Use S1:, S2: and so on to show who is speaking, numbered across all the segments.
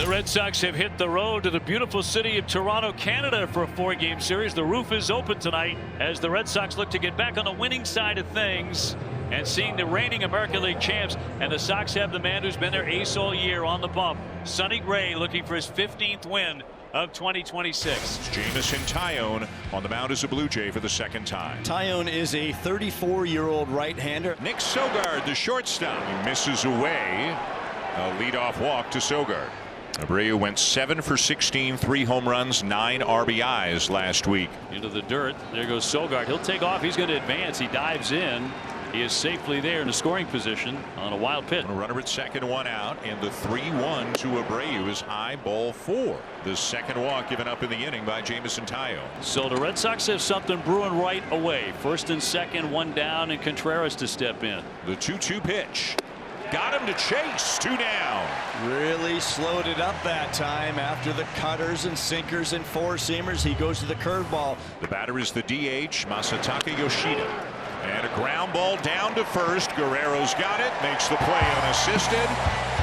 S1: The Red Sox have hit the road to the beautiful city of Toronto, Canada for a 4-game series. The roof is open tonight as the Red Sox look to get back on the winning side of things and seeing the reigning American League champs. And the Sox have the man who's been their ace all year on the bump. Sonny Gray looking for his 15th win of 2026.
S2: Jameson Taillon on the mound as a Blue Jay for the second time.
S3: Taillon is a 34-year-old right-hander.
S2: Nick Sogard, the shortstop, he misses away. A leadoff walk to Sogard. Abreu went 7 for 16, 3 home runs, 9 RBIs last week.
S1: Into the dirt. There goes Sogard. He'll take off. He's going to advance. He dives in. He is safely there in the scoring position on a wild pitch.
S2: A runner at second, 1 out, and the 3-1 to Abreu is high, ball 4. The second walk given up in the inning by Jameson Taillon.
S1: So the Red Sox have something brewing right away. First and second, 1 down, and Contreras to step in.
S2: The 2-2 pitch. Got him to chase. 2 down.
S3: Really slowed it up that time after the cutters and sinkers and 4-seamers. He goes to the curveball.
S2: The batter is the DH, Masataka Yoshida. And a ground ball down to first. Guerrero's got it. Makes the play unassisted.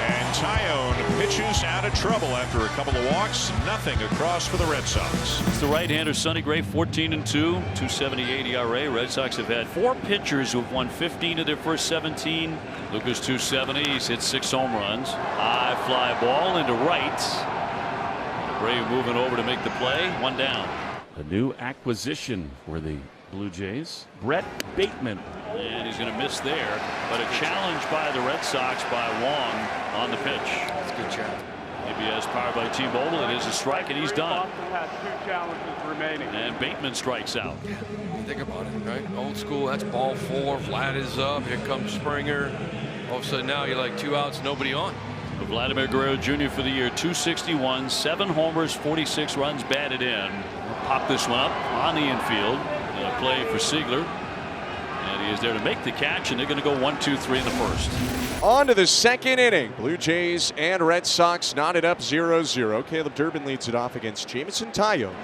S2: And Taillon pitches out of trouble after a couple of walks. Nothing across for the Red Sox.
S1: It's the right-hander Sonny Gray, 14-2, 2.78 ERA. Red Sox have had 4 pitchers who've won 15 of their first 17. Lucas 270. He's hit 6 home runs. High fly ball into right. Abreu moving over to make the play. 1 down.
S4: A new acquisition for the Blue Jays, Brett Bateman.
S1: And he's going to miss there, but a challenge by the Red Sox by Wong on the pitch.
S5: That's a good job.
S1: ABS powered by T-Mobile. It is a strike, and he's done.
S6: Boston has 2 challenges remaining.
S1: And Bateman strikes out.
S5: Yeah, think about it, right? Old school, that's ball 4. Vlad is up. Here comes Springer. All of a sudden now you're like 2 outs, nobody on.
S1: But Vladimir Guerrero Jr. for the year, 261, 7 homers, 46 runs batted in. Pop this one up on the infield. And a play for Seigler. And he is there to make the catch, and they're going to go 1-2-3 in the first.
S7: On to the second inning. Blue Jays and Red Sox knotted up 0-0. Caleb Durbin leads it off against Jameson Taillon.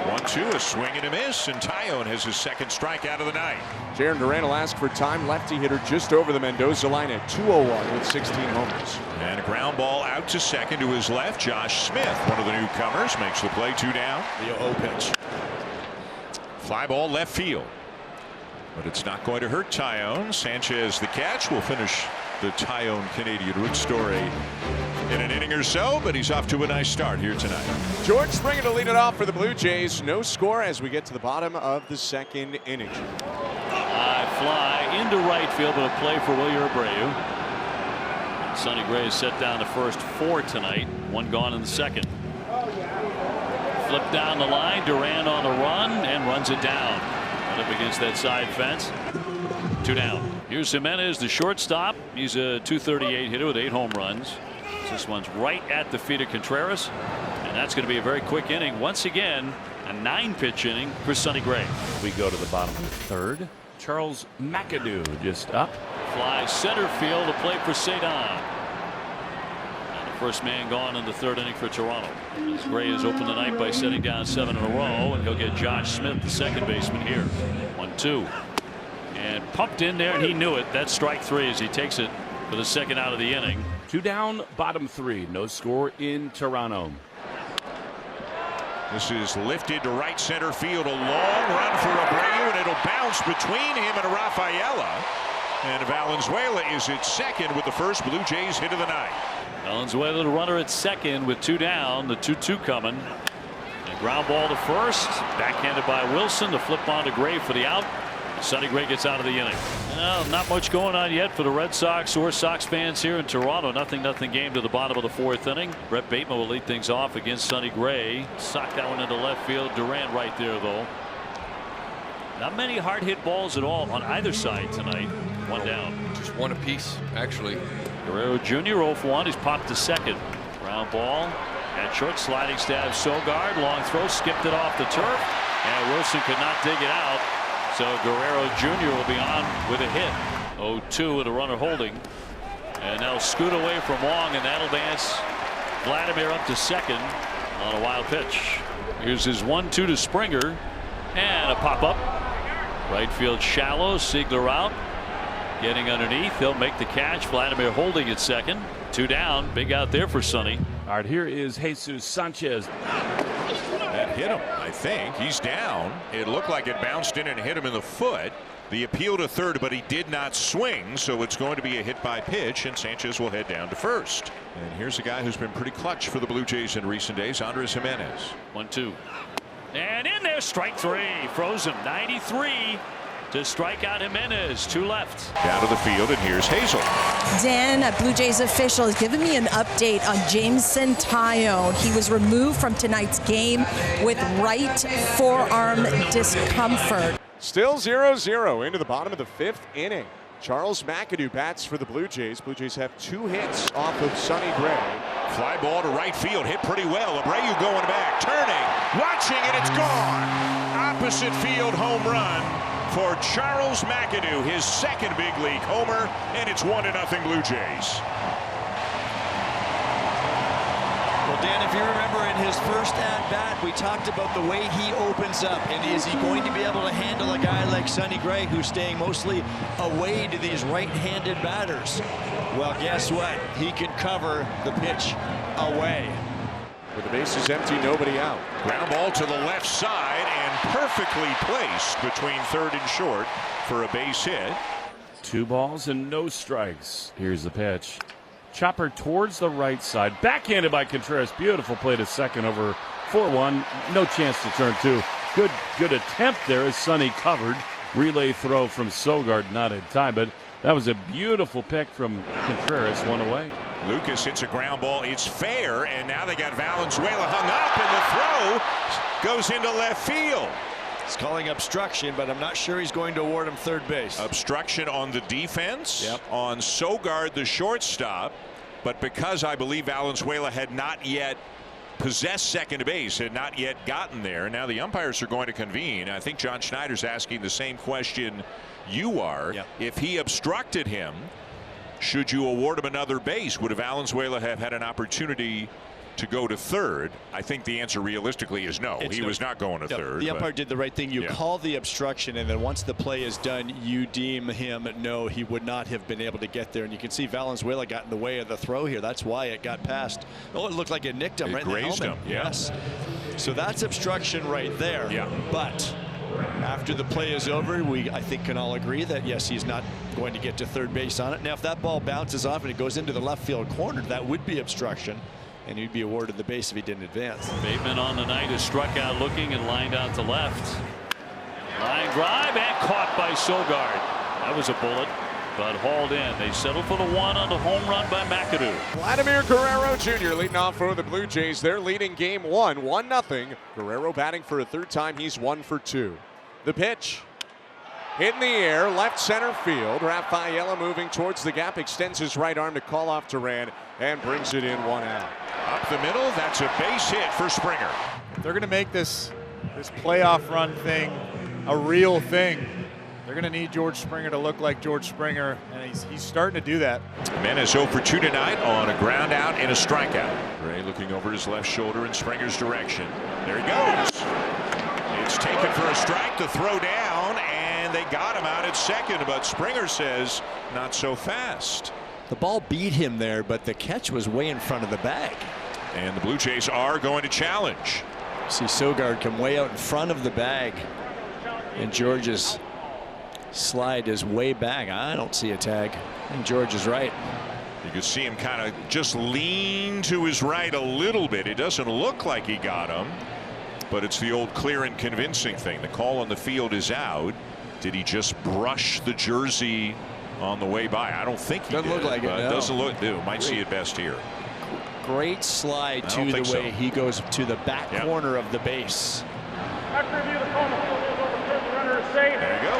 S2: 1-2, a swing and a miss, and Taillon has his second strikeout of the night.
S7: Jaron Duran will ask for time. Lefty hitter just over the Mendoza line at 201 with 16 homers.
S2: And a ground ball out to second to his left. Josh Smith, one of the newcomers, makes the play. 2 down.
S3: The 0 pitch.
S2: Fly ball left field. But it's not going to hurt Taillon. Sanchez the catch. Will finish the Taillon Canadian root story in an inning or so, but he's off to a nice start here tonight.
S7: George Springer to lead it off for the Blue Jays. No score as we get to the bottom of the second inning.
S1: High fly into right field, but a play for Wilyer Abreu. Sonny Gray is set down the first 4 tonight. 1 gone in the second. Flip down the line. Duran on the run and runs it down. Right up against that side fence. 2 down. Here's Jimenez, the shortstop. He's a 238 hitter with 8 home runs. This one's right at the feet of Contreras. And that's going to be a very quick inning. Once again, a 9-pitch inning for Sonny Gray.
S4: We go to the bottom of the third. Charles McAdoo just up.
S1: Fly center field, a play for Cedon. And the first man gone in the 3rd inning for Toronto. As Gray has opened the night by setting down 7 in a row, and he'll get Josh Smith, the second baseman, here. 1-2. And pumped in there, and he knew it. That's strike 3 as he takes it for the second out of the inning.
S4: 2 down, bottom 3. No score in Toronto.
S2: This is lifted to right center field. A long run for Abreu, and it'll bounce between him and Rafaela. And Valenzuela is at second with the first Blue Jays hit of the night.
S1: Valenzuela, the runner at second with 2 down. The 2-2 coming. And ground ball to first. Backhanded by Wilson. The flip on to Gray for the out. Sonny Gray gets out of the inning. Well, not much going on yet for the Red Sox or Sox fans here in Toronto. Nothing game to the bottom of the 4th inning. Brett Bateman will lead things off against Sonny Gray. Socked that one into left field. Durant right there, though. Not many hard hit balls at all on either side tonight. 1 down.
S5: Just 1 apiece, actually.
S1: Guerrero Jr. 0 for 1. He's popped to second. Ground ball at short, sliding stab. Sogard, long throw, skipped it off the turf, and Wilson could not dig it out. So Guerrero Jr. will be on with a hit. 0-2 with a runner holding. And now scoot away from Wong, and that'll advance Vladimir up to second on a wild pitch. Here's his 1-2 to Springer. And a pop up. Right field shallow. Seigler out. getting underneath. He'll make the catch. Vladimir holding at second. 2 down. Big out there for Sonny.
S4: All right, here is Jesus Sanchez.
S2: That hit him, I think. He's down. It looked like it bounced in and hit him in the foot. The appeal to third, but he did not swing, so it's going to be a hit by pitch, and Sanchez will head down to first. And here's a guy who's been pretty clutch for the Blue Jays in recent days, Andres Jimenez.
S1: 1-2. And in there, strike 3. Frozen 93 to strike out Jimenez. 2 left.
S2: Down to the field, and here's Hazel.
S8: Dan, a Blue Jays official, is giving me an update on Jameson Taillon. He was removed from tonight's game with right forearm discomfort.
S7: Still 0-0 into the bottom of the 5th inning. Charles McAdoo bats for the Blue Jays. Blue Jays have 2 hits off of Sonny Gray.
S2: Fly ball to right field, hit pretty well. Abreu going back, turning, watching, and it's gone. Opposite field home run for Charles McAdoo, his 2nd big league homer, and it's 1-0 Blue Jays.
S3: Well, Dan, if you remember in his first at-bat, we talked about the way he opens up. And is he going to be able to handle a guy like Sonny Gray, who's staying mostly away to these right-handed batters? Well, guess what? He can cover the pitch away.
S7: With the bases empty, nobody out.
S2: Ground ball to the left side and perfectly placed between third and short for a base hit.
S4: 2 balls and no strikes. Here's the pitch. Chopper towards the right side. Backhanded by Contreras. Beautiful play to second over 4-1. No chance to turn 2. Good attempt there as Sonny covered. Relay throw from Sogard, not in time, but that was a beautiful pick from Contreras. 1 away.
S2: Lucas hits a ground ball. It's fair, and now they got Valenzuela hung up, and the throw goes into left field.
S3: He's calling obstruction, but I'm not sure he's going to award him third base.
S2: Obstruction on the defense,
S3: yep.
S2: On Sogard, the shortstop, but because I believe Valenzuela had not yet possessed second base, had not yet gotten there, now the umpires are going to convene. I think John Schneider's asking the same question you are.
S3: Yep.
S2: If he obstructed him, should you award him another base? Would Valenzuela have had an opportunity to go to third? I think the answer realistically is no. He was not going to third.
S3: The umpire did the right thing. You
S2: yeah.
S3: call the obstruction, and then once the play is done, you deem him no, he would not have been able to get there. And you can see Valenzuela got in the way of the throw here. That's why it got past. Oh, it looked like it nicked him right in the helmet.
S2: Him, yeah.
S3: Yes. So that's obstruction right there.
S2: Yeah.
S3: But after the play is over, we, I think, can all agree that, yes, he's not going to get to third base on it. Now, if that ball bounces off and it goes into the left field corner, that would be obstruction, and he'd be awarded the base if he didn't advance.
S1: Bateman on the night is struck out looking and lined out to left. Line drive and caught by Sogard. That was a bullet, but hauled in. They settle for the 1 on the home run by McAdoo.
S7: Vladimir Guerrero Jr. leading off for the Blue Jays. They're leading game 1, 1-0. Guerrero batting for a 3rd time. He's 1 for 2. The pitch. Hit in the air, left center field. Rafaela moving towards the gap, extends his right arm to call off Duran and brings it in 1 out.
S2: Up the middle, that's a base hit for Springer.
S9: They're going to make this playoff run thing a real thing. They're going to need George Springer to look like George Springer, and he's starting to do that.
S2: Jimenez 0 for 2 tonight on a ground out and a strikeout. Gray looking over his left shoulder in Springer's direction. There he goes. It's taken for a strike, to throw down, and they got him out at second, but Springer says not so fast.
S3: The ball beat him there, but the catch was way in front of the bag.
S2: And the Blue Jays are going to challenge.
S3: See Sogard come way out in front of the bag, and George's slide is way back. I don't see a tag. I think George is right.
S2: You can see him kind of just lean to his right a little bit. It doesn't look like he got him, but it's the old clear and convincing thing. The call on the field is out. Did he just brush the jersey on the way by? I don't think he
S3: doesn't
S2: did.
S3: Look like it. No.
S2: Doesn't look. Might see it best here.
S3: Great slide to the way he goes to the back corner of the base.
S6: After review, the call on the field is overturned. The runner is safe.
S2: There you go.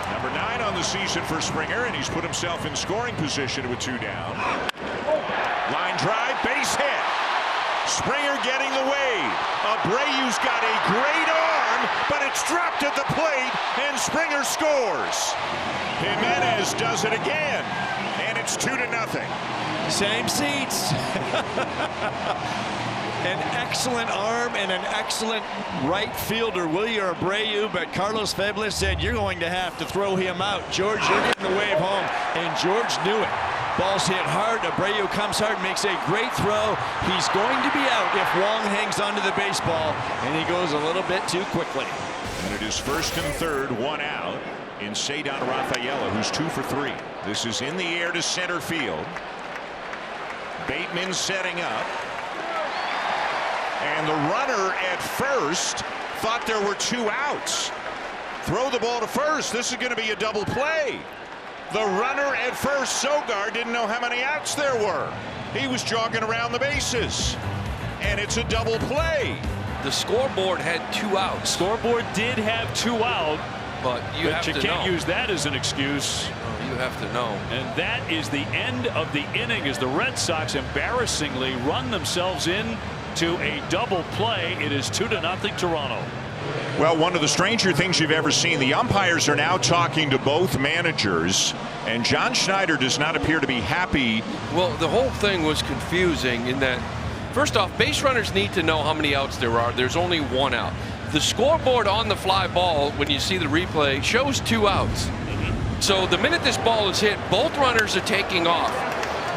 S2: Number 9 on the season for Springer, and he's put himself in scoring position with 2 down. Line drive, base hit. Springer getting the wave. Abreu's got a great arm, but it's dropped at the plate, and Springer scores. Jimenez does it again, and it's 2-0.
S3: Same seats. An excellent arm and an excellent right fielder, Wilyer Abreu, but Carlos Febles said, you're going to have to throw him out. George, you're getting the wave home, and George knew it. Ball's hit hard. Abreu comes hard, makes a great throw. He's going to be out if Wong hangs onto the baseball, and he goes a little bit too quickly.
S2: And it is first and third, one out in Cedar Rafaela, who's 2 for 3. This is in the air to center field. Bateman setting up. And the runner at first thought there were 2 outs. Throw the ball to first. This is going to be a double play. The runner at first, Sogar, didn't know how many outs there were. He was jogging around the bases. And it's a double play.
S5: The scoreboard had 2 outs.
S1: Scoreboard did have 2 out,
S5: but you
S1: can't use that as an excuse.
S5: You have to know.
S1: And that is the end of the inning as the Red Sox embarrassingly run themselves in to a double play. It is 2-0 Toronto.
S2: Well, one of the stranger things you've ever seen, the umpires are now talking to both managers, and John Schneider does not appear to be happy.
S5: Well, the whole thing was confusing in that, first off, base runners need to know how many outs there are. There's only 1 out. The scoreboard on the fly ball, when you see the replay, shows 2 outs. So the minute this ball is hit, both runners are taking off.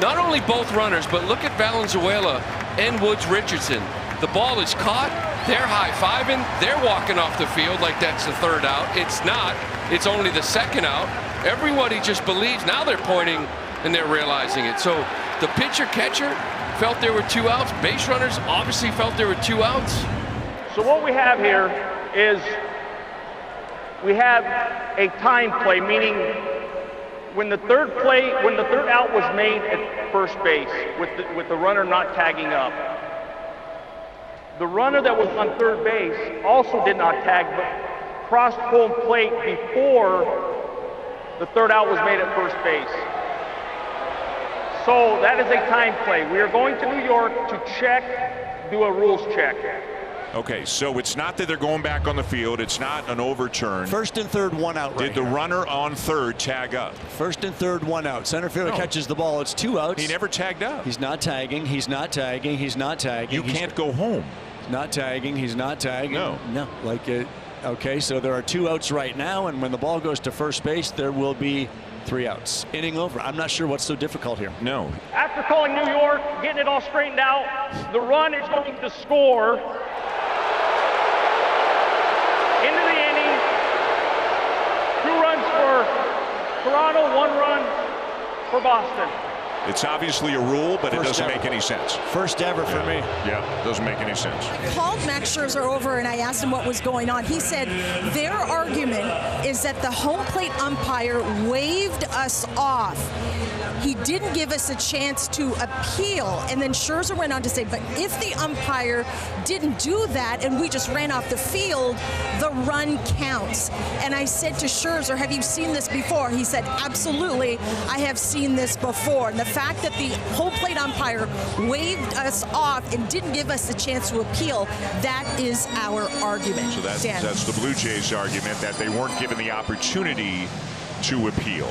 S5: Not only both runners, but look at Valenzuela and Woods Richardson. The ball is caught, they're high-fiving, they're walking off the field like that's the 3rd out. It's not, it's only the 2nd out. Everybody just believes, now they're pointing and they're realizing it. So the pitcher-catcher felt there were 2 outs, base runners obviously felt there were 2 outs.
S6: So what we have here is we have a time play, meaning when the third out was made at first base with the runner not tagging up. The runner that was on third base also did not tag, but crossed home plate before the 3rd out was made at first base. So that is a time play. We are going to New York to do a rules check.
S2: Okay, so it's not that they're going back on the field. It's not an overturn.
S3: First and third, 1 out.
S2: Did the runner on third tag up?
S3: First and third, 1 out. Center fielder catches the ball. It's 2 outs.
S2: He never tagged up.
S3: He's not tagging. He's not tagging. He's not tagging.
S2: You can't go home.
S3: Not tagging. He's not tagging.
S2: No.
S3: Like it. Okay, so there are 2 outs right now, and when the ball goes to first base, there will be 3 outs. Inning over. I'm not sure what's so difficult here.
S2: No.
S6: After calling New York, getting it all straightened out, the run is going to score into the inning. 2 runs for Toronto, 1 run for Boston.
S2: It's obviously a rule, but it doesn't make any sense.
S3: First ever for me.
S2: Yeah, doesn't make any sense.
S8: I called Max Scherzer over and I asked him what was going on. He said their argument is that the home plate umpire waved us off. He didn't give us a chance to appeal. And then Scherzer went on to say, but if the umpire didn't do that and we just ran off the field, the run counts. And I said to Scherzer, have you seen this before? He said, absolutely, I have seen this before. And the fact that the home plate umpire waved us off and didn't give us a chance to appeal, that is our argument.
S2: So that's the Blue Jays' argument, that they weren't given the opportunity to appeal.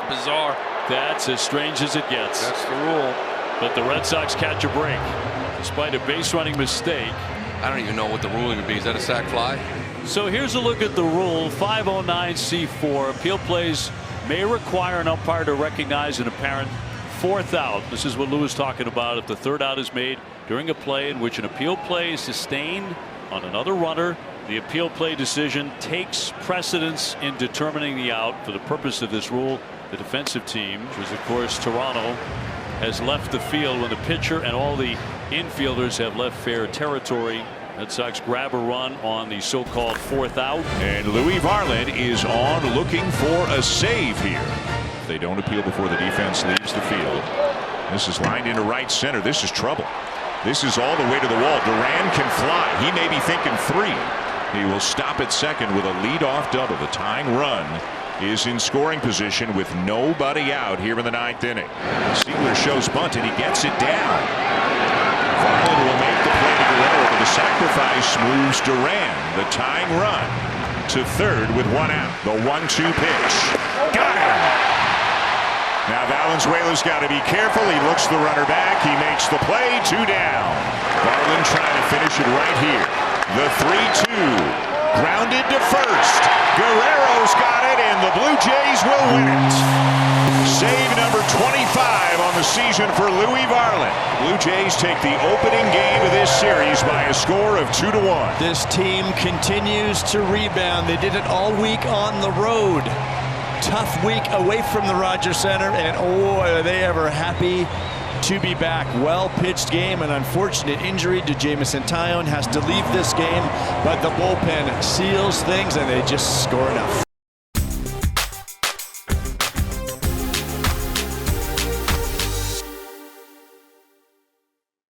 S5: Bizarre.
S1: That's as strange as it gets.
S5: That's the rule.
S1: But the Red Sox catch a break despite a base running mistake.
S5: I don't even know what the ruling would be. Is that a sac fly?
S1: So here's a look at the rule. 509C4. Appeal plays may require an umpire to recognize an apparent 4th out. This is what Lou was talking about. If the 3rd out is made during a play in which an appeal play is sustained on another runner, the appeal play decision takes precedence in determining the out. For the purpose of this rule, the defensive team, which is of course Toronto, has left the field when the pitcher and all the infielders have left fair territory. Red Sox grab a run on the so-called 4th out.
S2: And Louis Varland is on looking for a save here. If they don't appeal before the defense leaves the field. This is lined into right center. This is trouble. This is all the way to the wall. Duran can fly. He may be thinking 3. He will stop at second with a leadoff double. The tying run is in scoring position with nobody out here in the 9th inning. Steeler shows bunt and he gets it down. Varland will make the play to Guerrero, but the sacrifice moves Duran. The tying run to third with 1 out. The 1-2 pitch. Got him. Now Valenzuela's got to be careful. He looks the runner back. He makes the play. 2 down. Garland trying to finish it right here. The 3-2. Grounded to first. Guerrero's got it, and the Blue Jays will win it. Save number 25 on the season for Louis Varland. Blue Jays take the opening game of this series by a score of 2-1.
S3: This team continues to rebound. They did it all week on the road. Tough week away from the Rogers Center, and oh, are they ever happy to be back. Well-pitched game. An unfortunate injury to Jameson Taillon has to leave this game, but the bullpen seals things, and they just score enough.